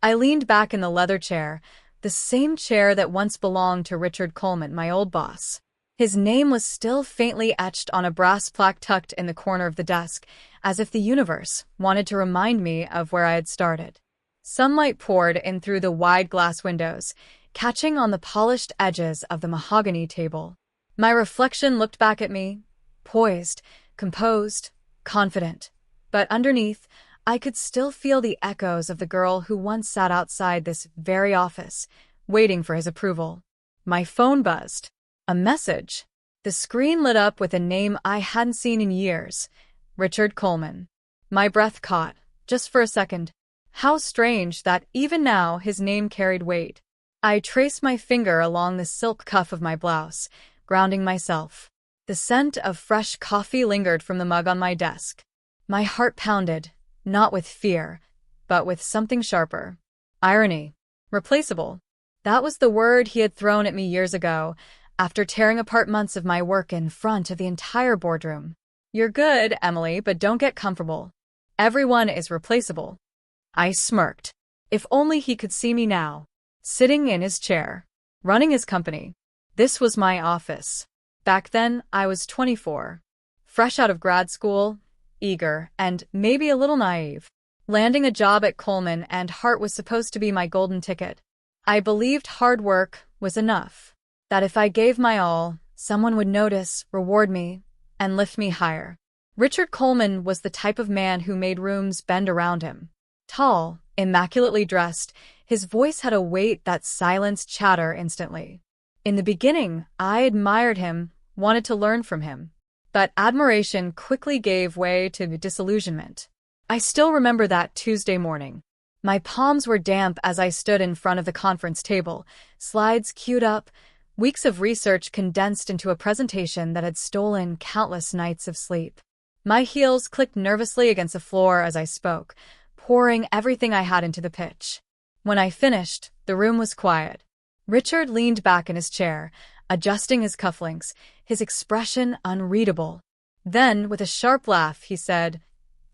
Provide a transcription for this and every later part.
I leaned back in the leather chair, the same chair that once belonged to Richard Coleman, my old boss. His name was still faintly etched on a brass plaque tucked in the corner of the desk, as if the universe wanted to remind me of where I had started. Sunlight poured in through the wide glass windows, catching on the polished edges of the mahogany table. My reflection looked back at me, poised, composed, confident. But underneath, I could still feel the echoes of the girl who once sat outside this very office, waiting for his approval. My phone buzzed. A message. The screen lit up with a name I hadn't seen in years. Richard Coleman. My breath caught, just for a second. How strange that even now his name carried weight. I traced my finger along the silk cuff of my blouse, grounding myself. The scent of fresh coffee lingered from the mug on my desk. My heart pounded, not with fear, but with something sharper. Irony. Replaceable. That was the word he had thrown at me years ago, after tearing apart months of my work in front of the entire boardroom. You're good, Emily, but don't get comfortable. Everyone is replaceable. I smirked. If only he could see me now, sitting in his chair, running his company. This was my office. Back then, I was 24, fresh out of grad school, eager, and maybe a little naive. Landing a job at Coleman and Hart was supposed to be my golden ticket. I believed hard work was enough. That if I gave my all, someone would notice, reward me, and lift me higher. Richard Coleman was the type of man who made rooms bend around him. Tall, immaculately dressed, his voice had a weight that silenced chatter instantly. In the beginning, I admired him, wanted to learn from him. But admiration quickly gave way to disillusionment. I still remember that Tuesday morning. My palms were damp as I stood in front of the conference table, slides queued up, weeks of research condensed into a presentation that had stolen countless nights of sleep. My heels clicked nervously against the floor as I spoke, pouring everything I had into the pitch. When I finished, the room was quiet. Richard leaned back in his chair, adjusting his cufflinks, his expression unreadable. Then, with a sharp laugh, he said,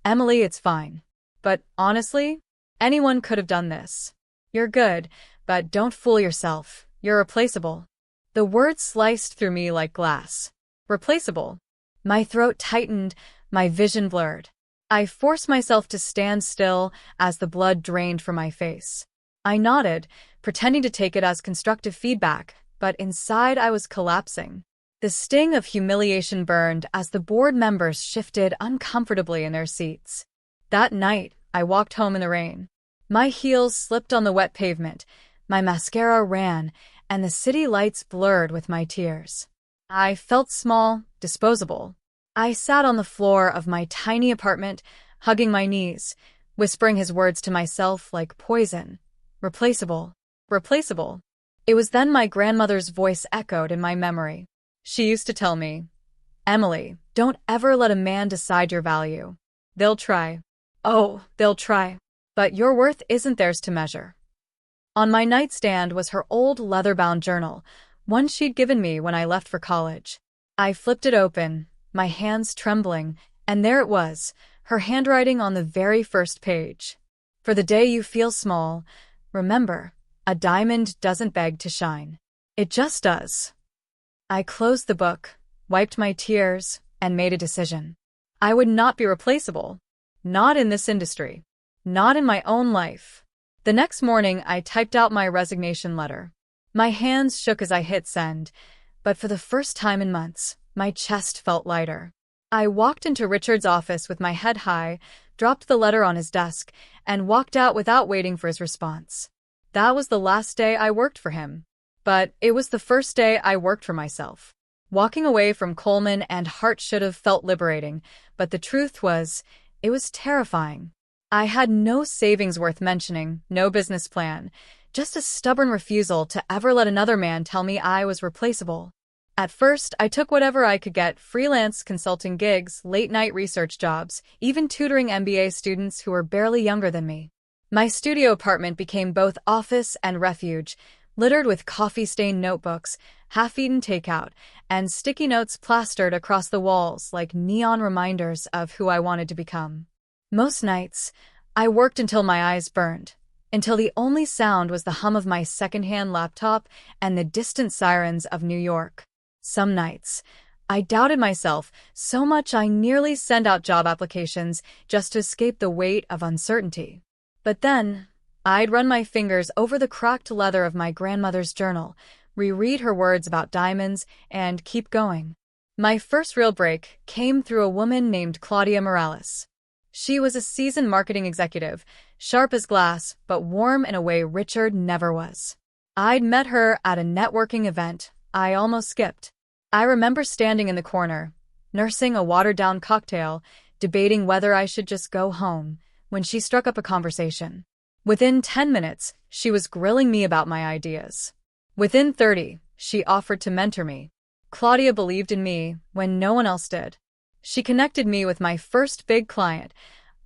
"Emily, it's fine. But honestly, anyone could have done this. You're good, but don't fool yourself. You're replaceable." The words sliced through me like glass. Replaceable. My throat tightened, my vision blurred. I forced myself to stand still as the blood drained from my face. I nodded, pretending to take it as constructive feedback, but inside I was collapsing. The sting of humiliation burned as the board members shifted uncomfortably in their seats. That night, I walked home in the rain. My heels slipped on the wet pavement, my mascara ran, and the city lights blurred with my tears. I felt small, disposable. I sat on the floor of my tiny apartment, hugging my knees, whispering his words to myself like poison. Replaceable. Replaceable. It was then my grandmother's voice echoed in my memory. She used to tell me, "Emily, don't ever let a man decide your value. They'll try. Oh, they'll try. But your worth isn't theirs to measure." On my nightstand was her old leather-bound journal, one she'd given me when I left for college. I flipped it open, my hands trembling, and there it was, her handwriting on the very first page. "For the day you feel small, remember, a diamond doesn't beg to shine. It just does." I closed the book, wiped my tears, and made a decision. I would not be replaceable. Not in this industry. Not in my own life. The next morning, I typed out my resignation letter. My hands shook as I hit send, but for the first time in months, my chest felt lighter. I walked into Richard's office with my head high, dropped the letter on his desk, and walked out without waiting for his response. That was the last day I worked for him. But it was the first day I worked for myself. Walking away from Coleman and Hart should have felt liberating, but the truth was, it was terrifying. I had no savings worth mentioning, no business plan, just a stubborn refusal to ever let another man tell me I was replaceable. At first, I took whatever I could get, freelance consulting gigs, late-night research jobs, even tutoring MBA students who were barely younger than me. My studio apartment became both office and refuge, littered with coffee-stained notebooks, half-eaten takeout, and sticky notes plastered across the walls like neon reminders of who I wanted to become. Most nights, I worked until my eyes burned, until the only sound was the hum of my secondhand laptop and the distant sirens of New York. Some nights, I doubted myself so much I nearly sent out job applications just to escape the weight of uncertainty. But then, I'd run my fingers over the cracked leather of my grandmother's journal, reread her words about diamonds, and keep going. My first real break came through a woman named Claudia Morales. She was a seasoned marketing executive, sharp as glass, but warm in a way Richard never was. I'd met her at a networking event I almost skipped. I remember standing in the corner, nursing a watered-down cocktail, debating whether I should just go home, when she struck up a conversation. Within 10 minutes, she was grilling me about my ideas. Within 30, she offered to mentor me. Claudia believed in me when no one else did. She connected me with my first big client,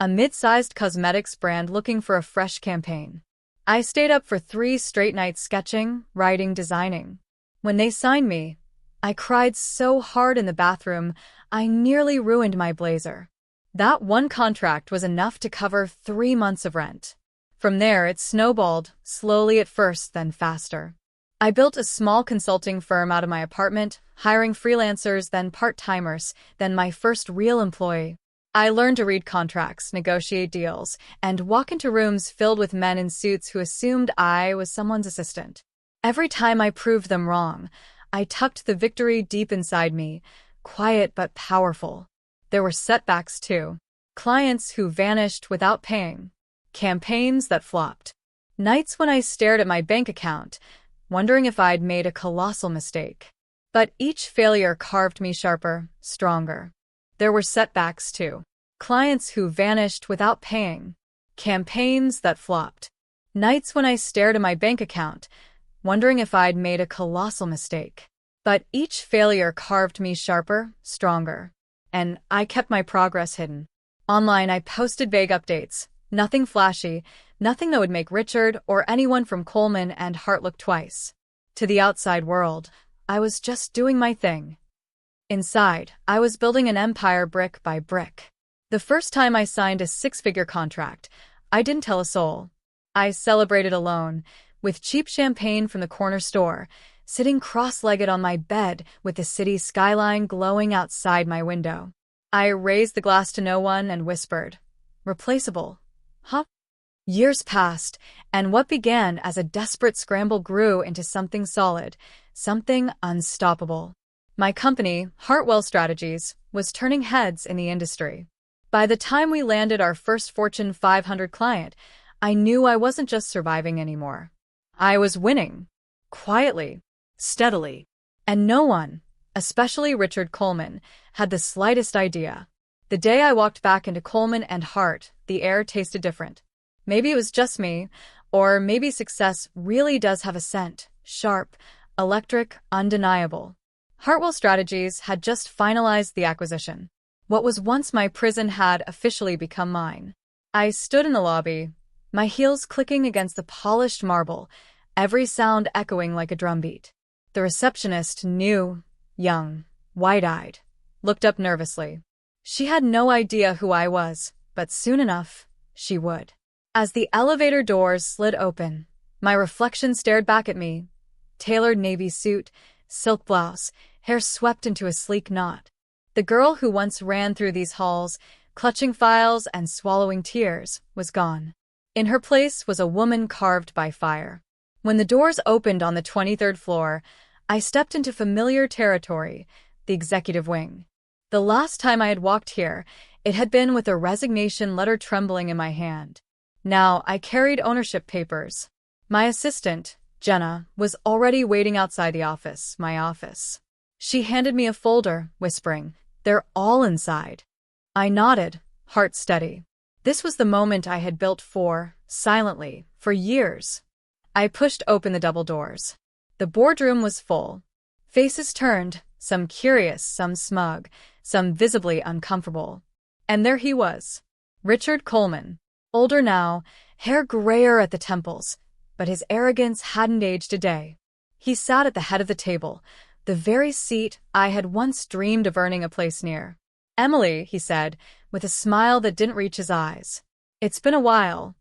a mid-sized cosmetics brand looking for a fresh campaign. I stayed up for 3 straight nights sketching, writing, designing. When they signed me, I cried so hard in the bathroom, I nearly ruined my blazer. That one contract was enough to cover 3 months of rent. From there, it snowballed, slowly at first, then faster. I built a small consulting firm out of my apartment, hiring freelancers, then part-timers, then my first real employee. I learned to read contracts, negotiate deals, and walk into rooms filled with men in suits who assumed I was someone's assistant. Every time I proved them wrong, I tucked the victory deep inside me, quiet but powerful. There were setbacks too. Clients who vanished without paying. Campaigns that flopped. Nights when I stared at my bank account, wondering if I'd made a colossal mistake. But each failure carved me sharper, stronger. There were setbacks too. Clients who vanished without paying. Campaigns that flopped. Nights when I stared at my bank account, wondering if I'd made a colossal mistake. But each failure carved me sharper, stronger. And I kept my progress hidden. Online, I posted vague updates. Nothing flashy, nothing that would make Richard or anyone from Coleman and Hart look twice. To the outside world, I was just doing my thing. Inside, I was building an empire brick by brick. The first time I signed a 6-figure contract, I didn't tell a soul. I celebrated alone, with cheap champagne from the corner store, sitting cross-legged on my bed with the city skyline glowing outside my window. I raised the glass to no one and whispered, "Replaceable, huh?" Years passed, and what began as a desperate scramble grew into something solid, something unstoppable. My company, Hartwell Strategies, was turning heads in the industry. By the time we landed our first Fortune 500 client, I knew I wasn't just surviving anymore. I was winning. Quietly. Steadily. And no one, especially Richard Coleman, had the slightest idea. The day I walked back into Coleman and Hart, the air tasted different. Maybe it was just me, or maybe success really does have a scent, sharp, electric, undeniable. Hartwell Strategies had just finalized the acquisition. What was once my prison had officially become mine. I stood in the lobby, my heels clicking against the polished marble, every sound echoing like a drumbeat. The receptionist, new, young, wide-eyed, looked up nervously. She had no idea who I was, but soon enough, she would. As the elevator doors slid open, my reflection stared back at me. Tailored navy suit, silk blouse, hair swept into a sleek knot. The girl who once ran through these halls, clutching files and swallowing tears, was gone. In her place was a woman carved by fire. When the doors opened on the 23rd floor, I stepped into familiar territory, the executive wing. The last time I had walked here, it had been with a resignation letter trembling in my hand. Now I carried ownership papers. My assistant, Jenna, was already waiting outside the office, my office. She handed me a folder, whispering, "They're all inside." I nodded, heart steady. This was the moment I had built for, silently, for years. I pushed open the double doors. The boardroom was full. Faces turned, some curious, some smug, some visibly uncomfortable. And there he was, Richard Coleman. Older now, hair grayer at the temples, but his arrogance hadn't aged a day. He sat at the head of the table, the very seat I had once dreamed of earning a place near. "Emily," he said, with a smile that didn't reach his eyes. "It's been a while."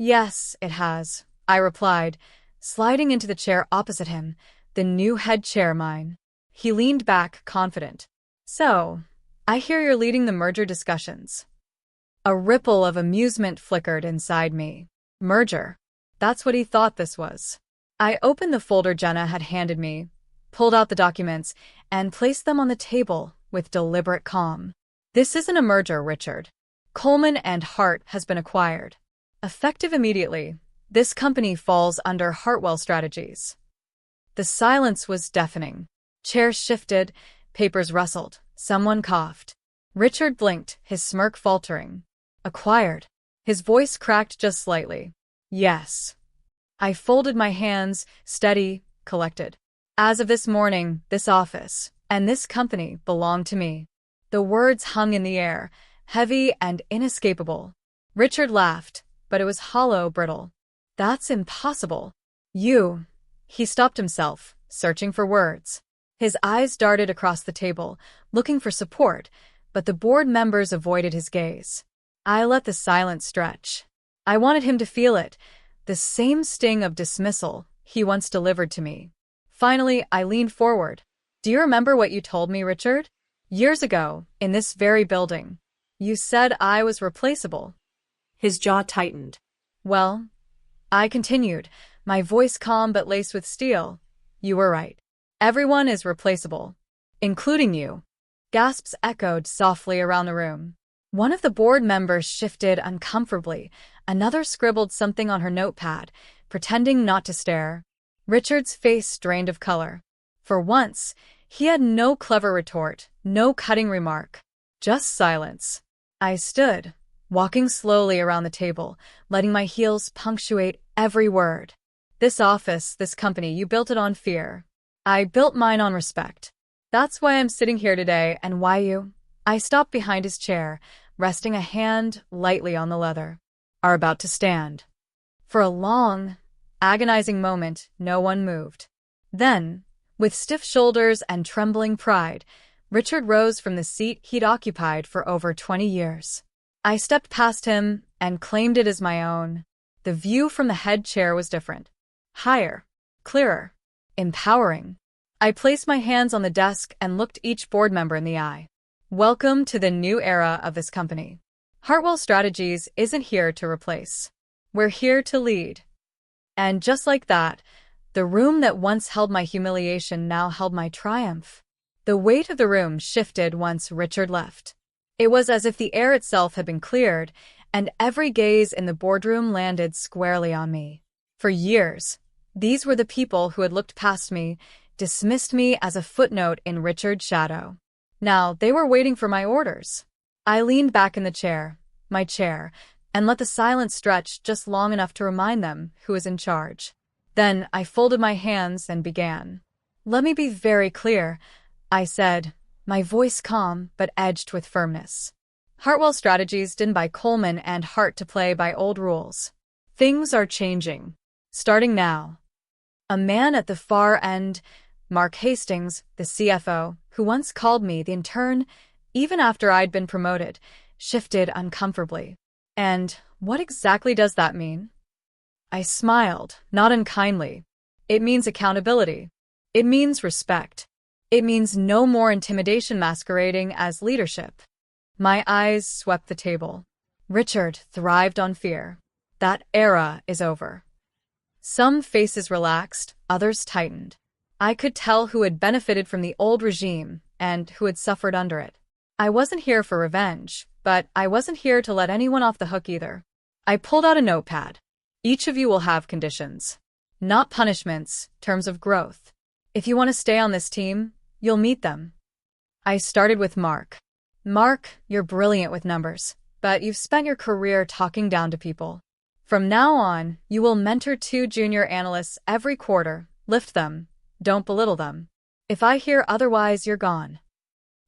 Yes, it has, I replied, sliding into the chair opposite him, the new head chair mine. He leaned back, confident. So, I hear you're leading the merger discussions. A ripple of amusement flickered inside me. Merger. That's what he thought this was. I opened the folder Jenna had handed me, pulled out the documents, and placed them on the table with deliberate calm. This isn't a merger, Richard. Coleman and Hart has been acquired. Effective immediately, this company falls under Hartwell Strategies. The silence was deafening. Chairs shifted, papers rustled, someone coughed. Richard blinked, his smirk faltering. Acquired. His voice cracked just slightly. Yes. I folded my hands, steady, collected. As of this morning, this office and this company belong to me. The words hung in the air, heavy and inescapable. Richard laughed, but it was hollow, brittle. That's impossible. You. He stopped himself, searching for words. His eyes darted across the table, looking for support, but the board members avoided his gaze. I let the silence stretch. I wanted him to feel it, the same sting of dismissal he once delivered to me. Finally, I leaned forward. Do you remember what you told me, Richard? Years ago, in this very building. You said I was replaceable. His jaw tightened. Well, I continued, my voice calm but laced with steel. You were right. Everyone is replaceable. Including you. Gasps echoed softly around the room. One of the board members shifted uncomfortably. Another scribbled something on her notepad, pretending not to stare. Richard's face drained of color. For once, he had no clever retort, no cutting remark. Just silence. I stood, walking slowly around the table, letting my heels punctuate every word. This office, this company, you built it on fear. I built mine on respect. That's why I'm sitting here today, and why you... I stopped behind his chair, resting a hand lightly on the leather. Are about to stand. For a long, agonizing moment, no one moved. Then, with stiff shoulders and trembling pride, Richard rose from the seat he'd occupied for over 20 years. I stepped past him and claimed it as my own. The view from the head chair was different. Higher, clearer, empowering. I placed my hands on the desk and looked each board member in the eye. Welcome to the new era of this company. Hartwell Strategies isn't here to replace. We're here to lead. And just like that, the room that once held my humiliation now held my triumph. The weight of the room shifted once Richard left. It was as if the air itself had been cleared, and every gaze in the boardroom landed squarely on me. For years, these were the people who had looked past me, dismissed me as a footnote in Richard's shadow. Now they were waiting for my orders. I leaned back in the chair, my chair, and let the silence stretch just long enough to remind them who was in charge. Then I folded my hands and began. Let me be very clear, I said, my voice calm but edged with firmness. Hartwell Strategies didn't buy Coleman and Hart to play by old rules. Things are changing. Starting now. A man at the far end, Mark Hastings, the CFO, who once called me the intern, even after I'd been promoted, shifted uncomfortably. And what exactly does that mean? I smiled, not unkindly. It means accountability. It means respect. It means no more intimidation masquerading as leadership. My eyes swept the table. Richard thrived on fear. That era is over. Some faces relaxed, others tightened. I could tell who had benefited from the old regime and who had suffered under it. I wasn't here for revenge, but I wasn't here to let anyone off the hook either. I pulled out a notepad. Each of you will have conditions. Not punishments, terms of growth. If you want to stay on this team, you'll meet them. I started with Mark. Mark, you're brilliant with numbers, but you've spent your career talking down to people. From now on, you will mentor 2 junior analysts every quarter, lift them, don't belittle them. If I hear otherwise, you're gone.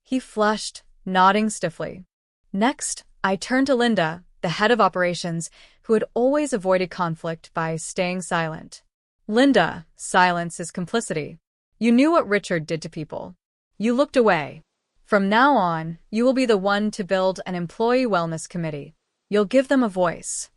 He flushed, nodding stiffly. Next, I turned to Linda, the head of operations, who had always avoided conflict by staying silent. Linda, silence is complicity. You knew what Richard did to people. You looked away. From now on, you will be the one to build an employee wellness committee. You'll give them a voice.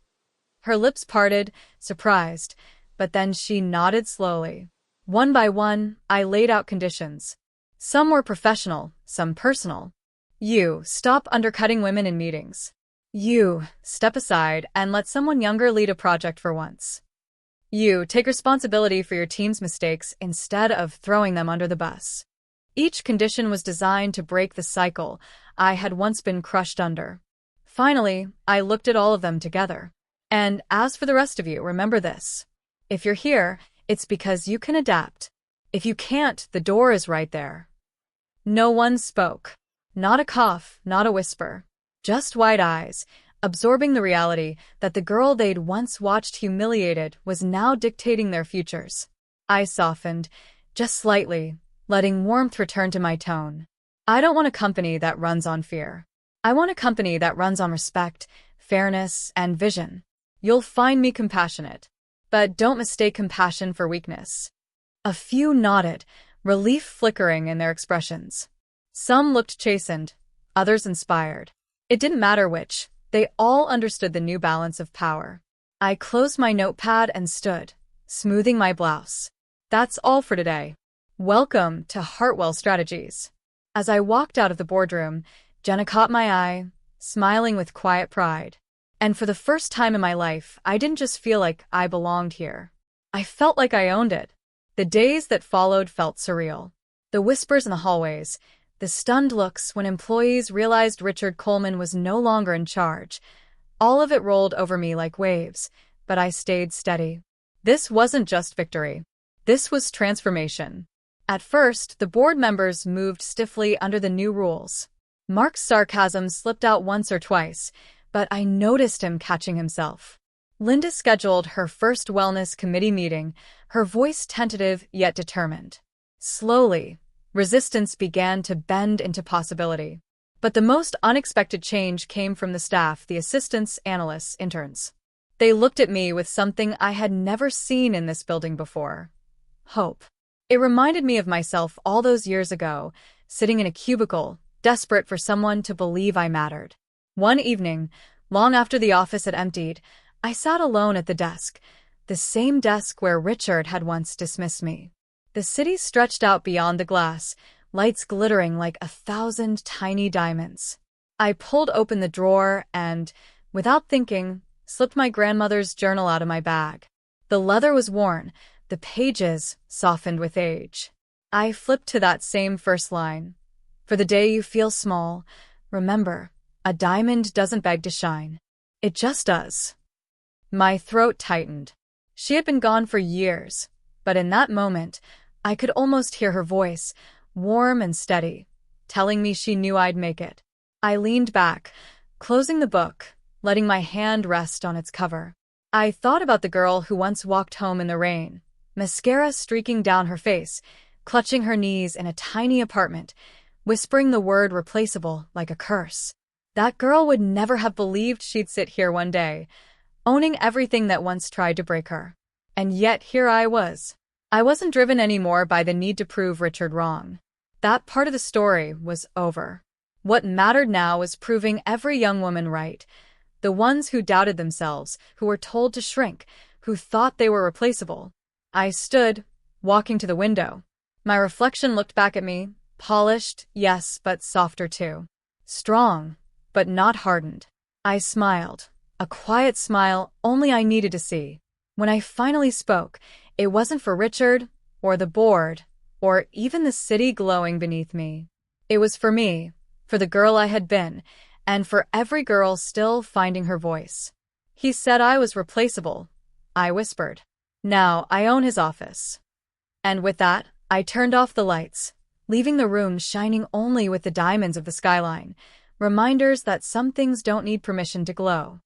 Her lips parted, surprised, but then she nodded slowly. One by one, I laid out conditions. Some were professional, some personal. You, stop undercutting women in meetings. You, step aside and let someone younger lead a project for once. You, take responsibility for your team's mistakes instead of throwing them under the bus. Each condition was designed to break the cycle I had once been crushed under. Finally, I looked at all of them together. And as for the rest of you, remember this. If you're here, it's because you can adapt. If you can't, the door is right there. No one spoke. Not a cough, not a whisper. Just wide eyes, absorbing the reality that the girl they'd once watched humiliated was now dictating their futures. I softened, just slightly, letting warmth return to my tone. I don't want a company that runs on fear. I want a company that runs on respect, fairness, and vision. You'll find me compassionate. But don't mistake compassion for weakness. A few nodded, relief flickering in their expressions. Some looked chastened, others inspired. It didn't matter which, they all understood the new balance of power. I closed my notepad and stood, smoothing my blouse. That's all for today. Welcome to Hartwell Strategies. As I walked out of the boardroom, Jenna caught my eye, smiling with quiet pride. And for the first time in my life, I didn't just feel like I belonged here. I felt like I owned it. The days that followed felt surreal. The whispers in the hallways, the stunned looks when employees realized Richard Coleman was no longer in charge. All of it rolled over me like waves, but I stayed steady. This wasn't just victory. This was transformation. At first, the board members moved stiffly under the new rules. Mark's sarcasm slipped out once or twice, but I noticed him catching himself. Linda scheduled her first wellness committee meeting, her voice tentative yet determined. Slowly, resistance began to bend into possibility. But the most unexpected change came from the staff, the assistants, analysts, interns. They looked at me with something I had never seen in this building before. Hope. It reminded me of myself all those years ago, sitting in a cubicle, desperate for someone to believe I mattered. One evening, long after the office had emptied, I sat alone at the desk, the same desk where Richard had once dismissed me. The city stretched out beyond the glass, lights glittering like 1,000 tiny diamonds. I pulled open the drawer and, without thinking, slipped my grandmother's journal out of my bag. The leather was worn, the pages softened with age. I flipped to that same first line. For the day you feel small, remember, a diamond doesn't beg to shine. It just does. My throat tightened. She had been gone for years, but in that moment, I could almost hear her voice, warm and steady, telling me she knew I'd make it. I leaned back, closing the book, letting my hand rest on its cover. I thought about the girl who once walked home in the rain, mascara streaking down her face, clutching her knees in a tiny apartment, whispering the word replaceable like a curse. That girl would never have believed she'd sit here one day, owning everything that once tried to break her. And yet here I was. I wasn't driven anymore by the need to prove Richard wrong. That part of the story was over. What mattered now was proving every young woman right. The ones who doubted themselves, who were told to shrink, who thought they were replaceable. I stood, walking to the window. My reflection looked back at me, polished, yes, but softer too. Strong, but not hardened. I smiled, a quiet smile only I needed to see. When I finally spoke, it wasn't for Richard, or the board, or even the city glowing beneath me. It was for me, for the girl I had been, and for every girl still finding her voice. He said I was replaceable, I whispered. Now I own his office. And with that, I turned off the lights, leaving the room shining only with the diamonds of the skyline, reminders that some things don't need permission to glow.